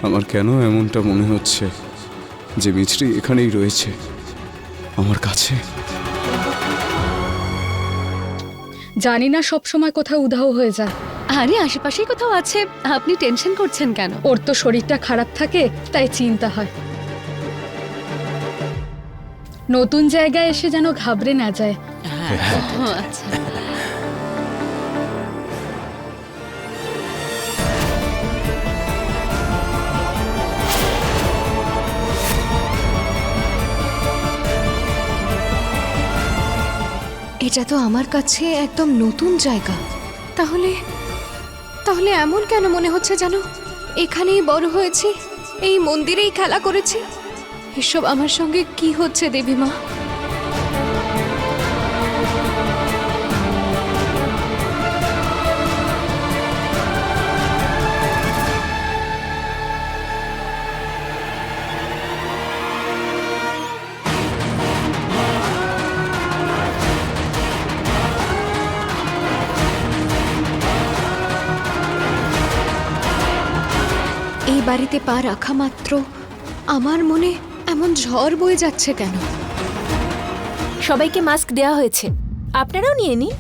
আমার কেন এমনটা মনে হচ্ছে যে মিছরি এখানেই রয়েছে আমার কাছে। জানি না সব সময় কোথাও উধাও হয়ে যায়। আরে আশেপাশেই কোথাও আছে, আপনি টেনশন করছেন কেন? ওর তো শরীরটা খারাপ থাকে, তাই চিন্তা হয়। নতুন জায়গায় এসে যেন ঘাবড়ে না যায়। ও আচ্ছা। এটা তো আমার কাছে একদম নতুন জায়গা। তাহলে তাহলে এমন কেন মনে হচ্ছে জানো, এখানেই বড় হয়েছি, এই মন্দিরেই খেলা করেছি। এসব আমার সঙ্গে কি হচ্ছে দেবীমা? এই বাড়িতে পা রাখা মাত্র আমার মনে এমন ঝড় বয়ে যাচ্ছে কেন? সবাইকে মাস্ক দেওয়া হয়েছে, আপনারাও নিয়ে নিন।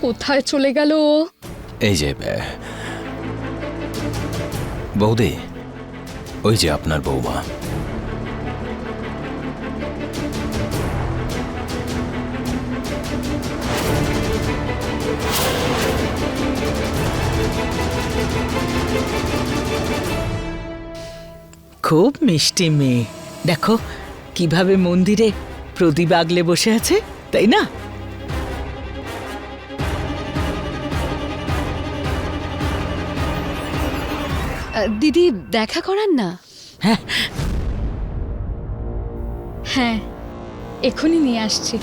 কোথায় চলে গেল ও? এই যে বৌদি, ওই যে আপনার বৌমা। খুব মিষ্টি মেয়ে, দেখো কিভাবে মন্দিরে প্রদীপ আগলে বসে আছে, তাই না? দিদি দেখা করান না। হ্যাঁ, হ্যাঁ, এখনই নিয়ে আসছি।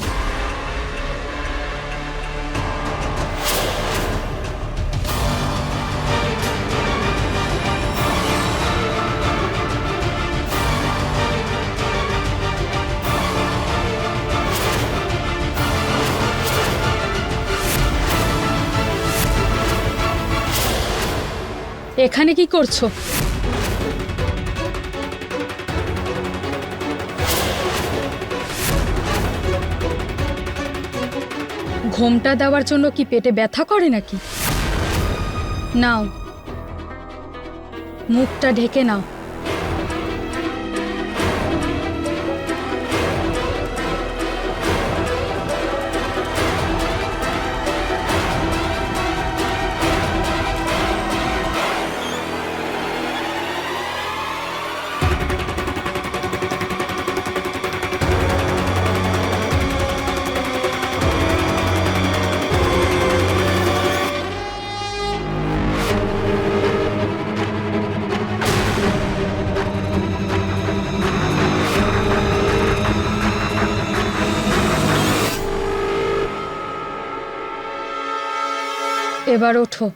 এখানে কি করছো? ঘোমটা দেওয়ার জন্য কি পেটে ব্যথা করে নাকি? নাও, মুখটা ঢেকে নাও। এবার ওঠো।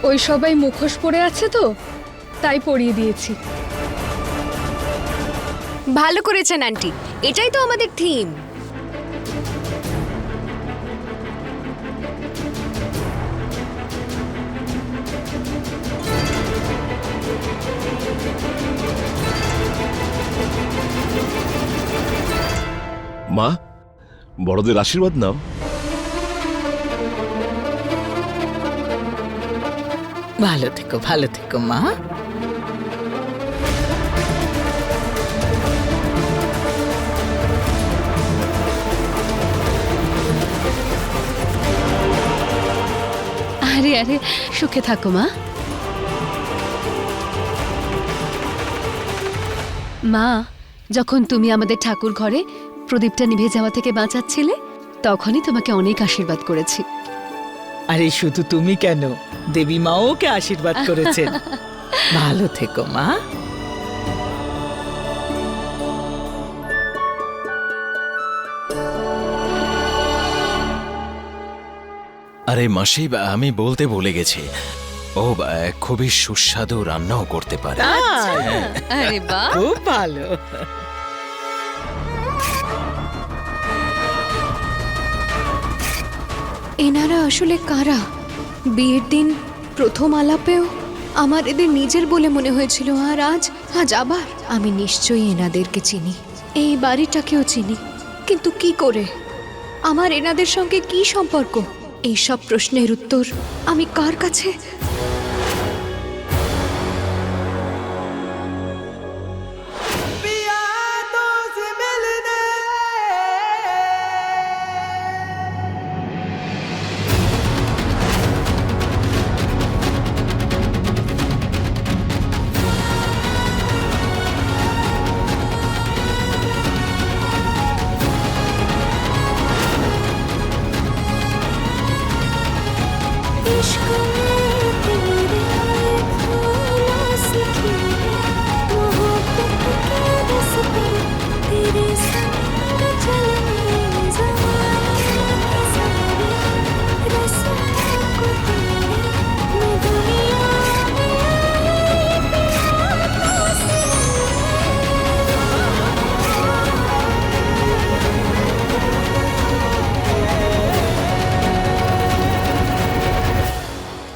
ওই সবাই মুখোশ পরে আছে তো, তাই পরিয়ে দিয়েছি। ভালো করেছেন আন্টি, এটাই তো আমাদের থিম। মা, বড়দের আশীর্বাদ নাও। ভালো থেকো, ভালো থেকো মা। আরে আরে, সুখে থাকো মা। মা, যখন তুমি আমাদের ঠাকুর ঘরে প্রদীপটা নিভে যাওয়া থেকে বাঁচাচ্ছিলে, তখনই তোমাকে অনেক আশীর্বাদ করেছি। আরে শুধু তুমি কেন, দেবী মাও ওকে আশীর্বাদ করেছেন। ভালো থেকো মা। আরে মাসি, আমি বলতে ভুলে গেছি, ও খুবই সুস্বাদু রান্নাও করতে পারে। আরে বাহ, খুব ভালো। এনারা আসলে কারা? বিয়ের দিন প্রথম আলাপেও আমার এদের নিজের বলে মনে হয়েছিল, আর আজ আবার আমি নিশ্চয়ই এনাদেরকে চিনি, এই বাড়িটাকেও চিনি, কিন্তু কি করে? আমার এনাদের সঙ্গে কি সম্পর্ক? এই সব প্রশ্নের উত্তর আমি কার কাছে?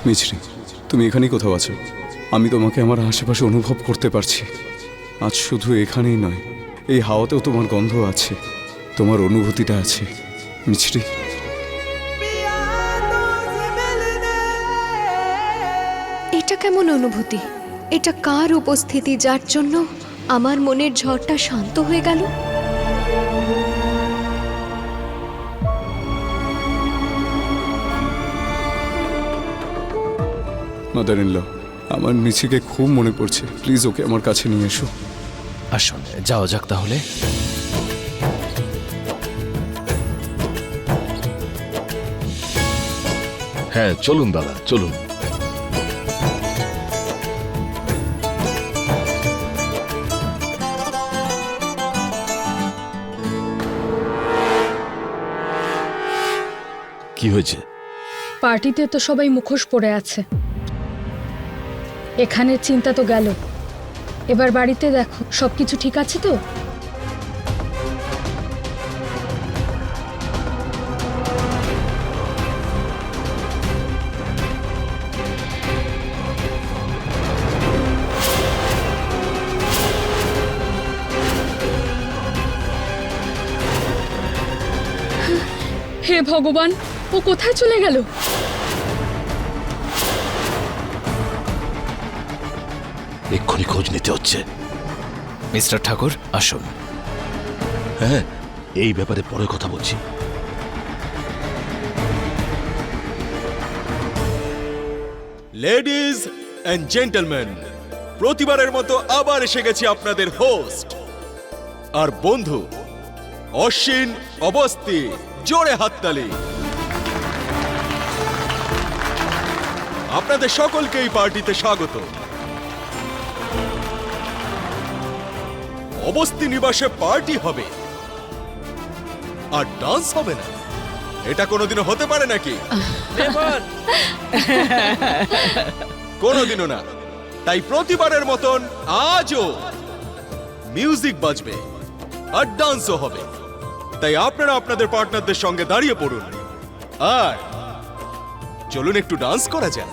মিছরি, তুমি এখানেই কোথাও আছো। আমি তোমাকে আমার আশেপাশে অনুভব করতে পারছি। আজ শুধু এখানেই নয়, এই হাওয়াতেও তোমার গন্ধ আছে, তোমার অনুভূতিটা আছে মিছরি। এটা কেমন অনুভূতি? এটা কার উপস্থিতি যার জন্য আমার মনের ঝড়টা শান্ত হয়ে গেল? মাদার ইন ল, আমার মিছিকে খুব মনে পড়ছে, প্লিজ ওকে আমার কাছে নিয়ে এসো। আসুন, যাওয়া যাক তাহলে। হ্যাঁ চলুন দাদা, চলুন। কি হয়েছে? পার্টিতে তো সবাই মুখোশ পরে আছে, এখানের চিন্তা তো গেল। এবার বাড়িতে দেখো সবকিছু ঠিক আছে তো? হে ভগবান, ও কোথায় চলে গেল? এক্ষুনি খোঁজ নিতে হচ্ছে। মিস্টার ঠাকুর, আসুন। হ্যাঁ, এই ব্যাপারে পরে কথা বলছি। লেডিজ এন্ড জেন্টলম্যান, প্রতিবারের মতো আবার এসে গেছি আপনাদের হোস্ট আর বন্ধু অশ্বিন অবস্থি। জোরে হাততালি। আপনাদের সকলকে এই পার্টিতে স্বাগত। অবস্থি নিবাসে পার্টি হবে আর ডান্স হবে না, এটা কোনোদিনও হতে পারে নাকি? কোনোদিনও না। তাই প্রতিবারের মতন আজও মিউজিক বাজবে আর ডান্সও হবে। তাই আপনারা আপনাদের পার্টনারদের সঙ্গে দাঁড়িয়ে পড়ুন আর চলুন একটু ডান্স করা যাক।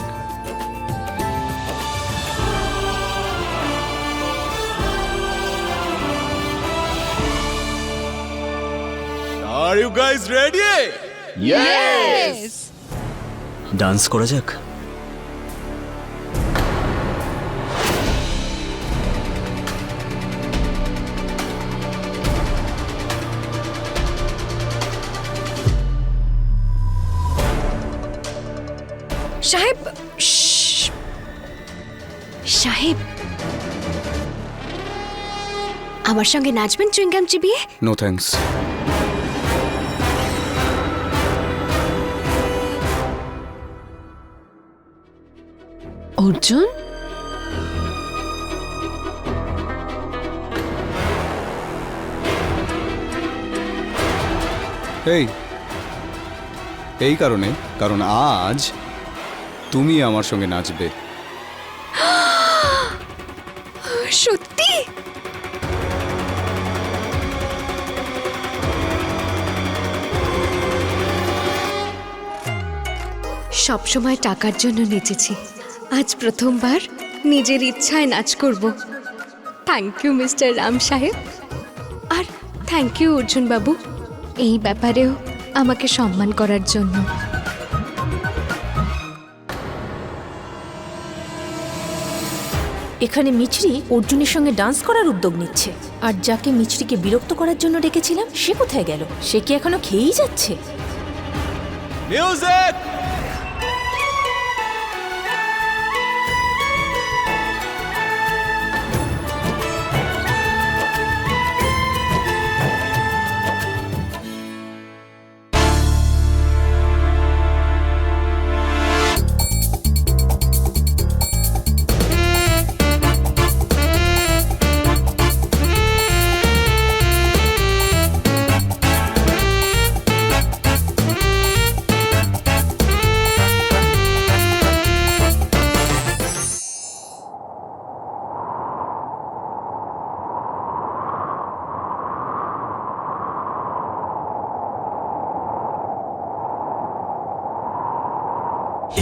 Are you guys ready? Yes! Dance করা যাক। সাহেব, সাহেব, আমার সঙ্গে নাচবেন চুইংগাম চিবিয়ে? No thanks. অর্জুন, এই কারণে, কারণ আজ তুমি আমার সঙ্গে নাচবে। সত্যি? সবসময় টাকার জন্য নেচেছি, আজ প্রথমবার নিজের ইচ্ছায় নাচ করব। থ্যাংক ইউ মিস্টার রাম সাহেব, আর থ্যাংক ইউ অর্জুন বাবু, এই ব্যাপারেও আমাকে সম্মান করার জন্য। এখানে মিছরি অর্জুনের সঙ্গে ডান্স করার উদ্যোগ নিচ্ছে, আর যাকে মিছরিকে বিরক্ত করার জন্য ডেকেছিলাম সে কোথায় গেল? সে কি এখনো খেয়েই যাচ্ছে? মিউজিক!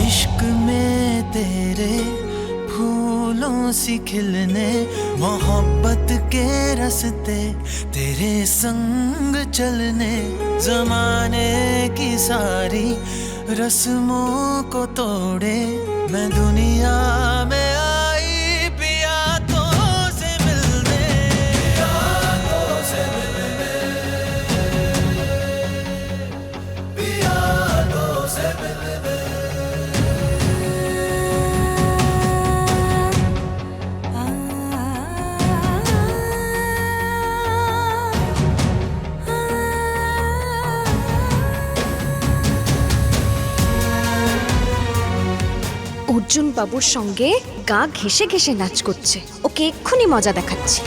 इश्क में तेरे फूलों सी खिलने, मोहब्बत के रास्ते तेरे संग चलने, जमाने की सारी रस्मों को तोड़े मैं दुनिया में आई पिया तो से मिलने, पिया तो से मिलने, पिया तो से मिलने। অর্জুন বাবুর সঙ্গে গা ঘেঁষে ঘেঁষে নাচ করছে, ওকে এক্ষুনি মজা দেখাচ্ছি।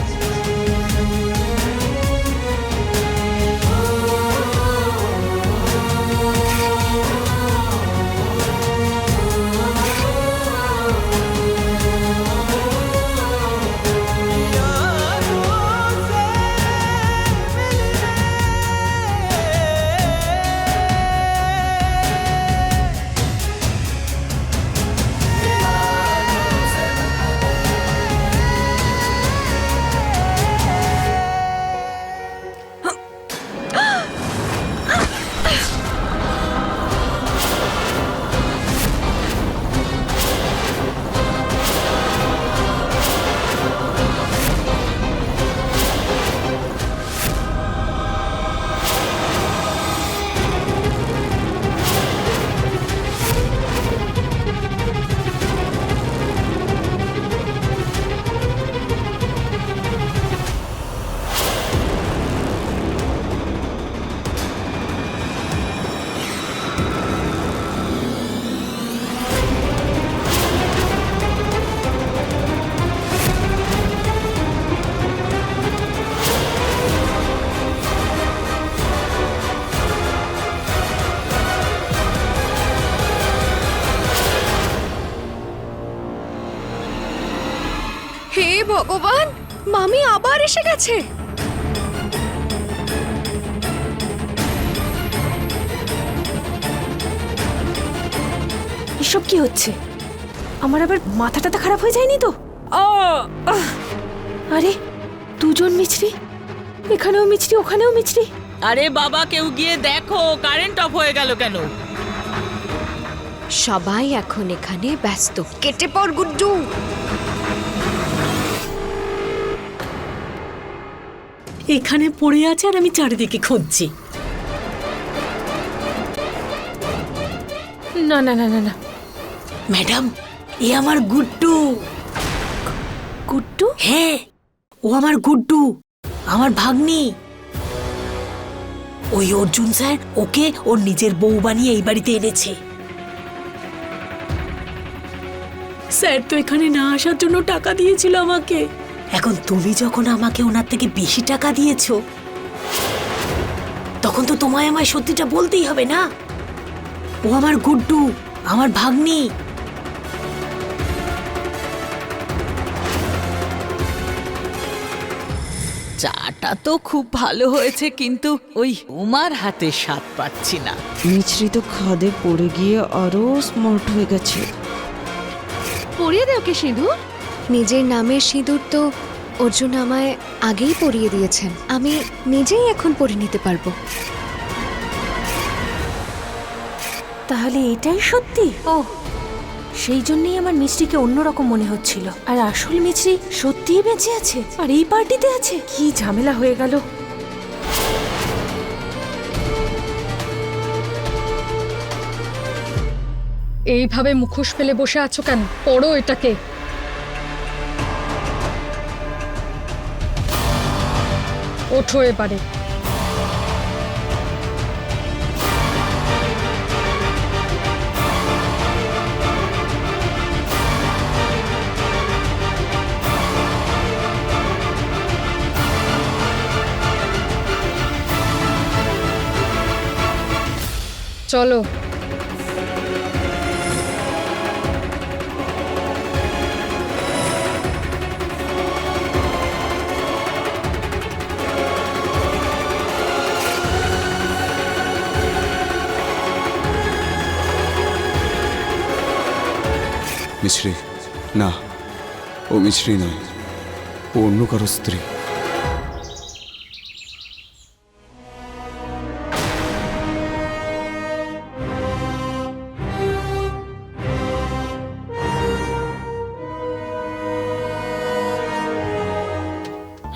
হে ভগবান, মামি আবার এসে গেছে। এসব কি হচ্ছে? আমার আবার মাথাটা খারাপ হয়ে যায়নি তো? আরে দুজন মিছরি, এখানেও মিছরি ওখানেও মিছরি। আরে বাবা, কেউ গিয়ে দেখো কারেন্ট অফ হয়ে গেল কেন? সবাই এখন এখানে ব্যস্ত। কেটে পড় গুড্ডু। এখানে পড়ে আছে আর আমি চারিদিকে খুঁজছি। না না না না না ম্যাডাম, এ আমার গুড্ডু। গুড্ডু? হ্যাঁ, ও আমার গুড্ডু, আমার ভাগ্নি। ওই অর্জুন স্যার ওকে ওর নিজের বউ বানিয়ে এই বাড়িতে এনেছে। স্যার তো এখানে না আসার জন্য টাকা দিয়েছিল আমাকে। এখন তুমি যখন আমাকে ওনার থেকে বেশি টাকা দিয়েছো, তখন তো তোমায় আমায় সত্যিটা বলতেই হবে না। ও আমার গুড্ডু, আমার ভাগ্নি। চাটা তো খুব ভালো হয়েছে, কিন্তু ওই উমার হাতে স্বাদ পাচ্ছি না। মিছরি তো খাদে পড়ে গিয়ে আরো স্মার্ট হয়ে গেছে। পরিয়ে দে ওকে সিঁদুর। নিজের নামের সিঁদুর তো অর্জুন আমায় আগেই পরিয়ে দিয়েছেন, আমি নিজেই এখন পরে নিতে পারবো। তাহলে এটাই সত্যি? ও, সেই জন্যই আমার মিছরিকে অন্যরকম মনে হচ্ছিল। আর আসল মিছরি সত্যিই বেঁচে আছে আর এই পার্টিতে আছে। কি ঝামেলা হয়ে গেল। এইভাবে মুখোশ ফেলে বসে আছো কেন? পড়ো এটাকে। ওঠো এবারে। চলো। মিছরি না, ও মিছরি নয়, ও অন্য কারো স্ত্রী।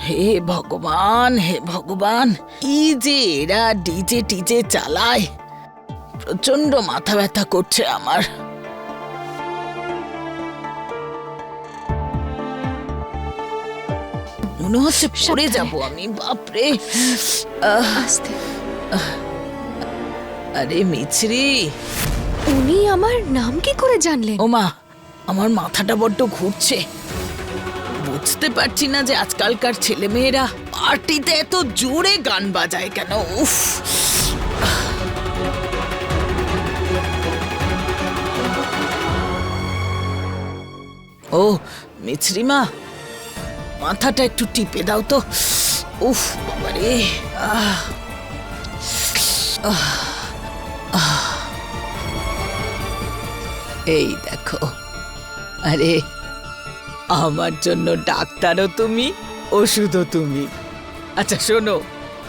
হে ভগবান, হে ভগবান, কি যে এরা ডিজে টিজে চালায়। প্রচন্ড মাথা ব্যথা করছে আমার। মনে হচ্ছে পড়ে যাব আমি, বাপরে। আস্তে। আরে মিছরি, উনি আমার নাম কি করে জানলেন? ওমা, আমার মাথাটা বড্ড ঘুরছে। বুঝতে পারছি না যে আজকালকার ছেলে মেয়েরা পার্টিতে এত জোরে গান বাজায় কেন। উফ, ও মিছরি মা, মাথাটা একটু টিপে দাও তো। উফ বাবারে। এই দেখো, আরে আমার জন্য ডাক্তারও তুমি, ওষুধও তুমি। আচ্ছা শোনো,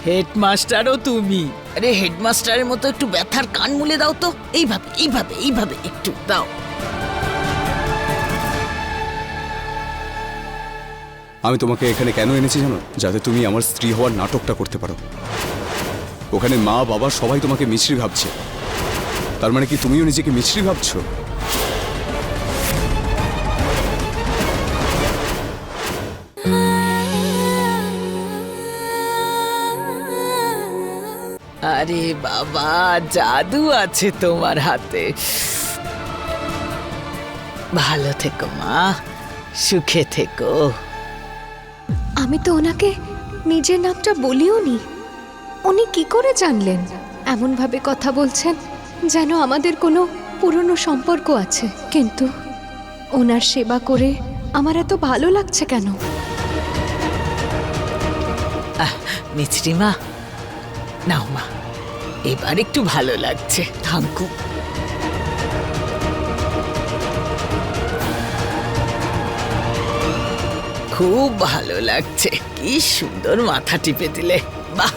হেডমাস্টারও তুমি। আরে হেডমাস্টারের মতো একটু ব্যথার কান মুলে দাও তো। এইভাবে এইভাবে এইভাবে একটু দাও। আমি তোমাকে এখানে কেন এনেছি জানো? যাতে তুমি আমার স্ত্রী হওয়ার নাটকটা করতে পারো। ওখানে মা বাবা সবাই তোমাকে মিছরি ভাবছে। তার মানে কি তুমিও নিজেকে মিছরি ভাবছো? আরে বাবা, জাদু আছে তোমার হাতে। ভালো থেকো মা, সুখে থেকো। আমি তো ওনাকে নিজের নামটা বলিও নি। উনি কি করে জানলেন? এমন ভাবে কথা বলছেন যেন আমাদের কোনো পুরনো সম্পর্ক আছে। কিন্তু ওনার সেবা করে আমার এত ভালো লাগছে কেন? মিছরি মা, নাও মা, এবার একটু ভালো লাগছে। থাঙ্কু। খুব ভালো লাগছে। কি সুন্দর মাথা টিপে দিলে, বাহ।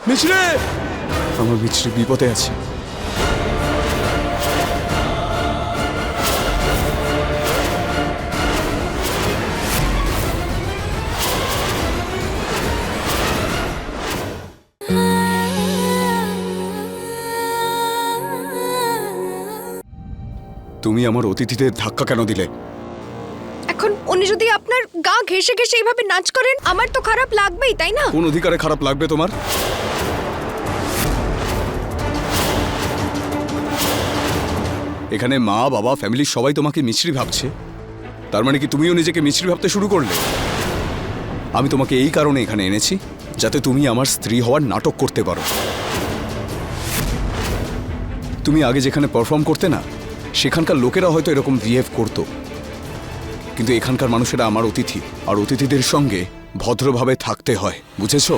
মিছরি, আমার মিছরি বিপদে আছে। তুমি আমার অতিথিদের ধাক্কা কেন দিলে? এখন উনি যদি আপনার গা ঘেঁষে ঘেঁষে এইভাবে নাচ করেন আমার তো খারাপ লাগবেই, তাই না? কোন অধিকারে খারাপ লাগবে তোমার? এখানে মা বাবা ফ্যামিলির সবাই তোমাকে মিছরি ভাবছে, তার মানে কি তুমিও নিজেকে মিছরি ভাবতে শুরু করলে? আমি তোমাকে এই কারণে এখানে এনেছি যাতে তুমি আমার স্ত্রী হওয়ার নাটক করতে পারো। তুমি আগে যেখানে পারফর্ম করতে না, সেখানকার লোকেরা হয়তো এরকম বিহেভ করতো, কিন্তু এখানকার মানুষেরা আমার অতিথি, আর অতিথিদের সঙ্গে ভদ্রভাবে থাকতে হয়, বুঝেছো?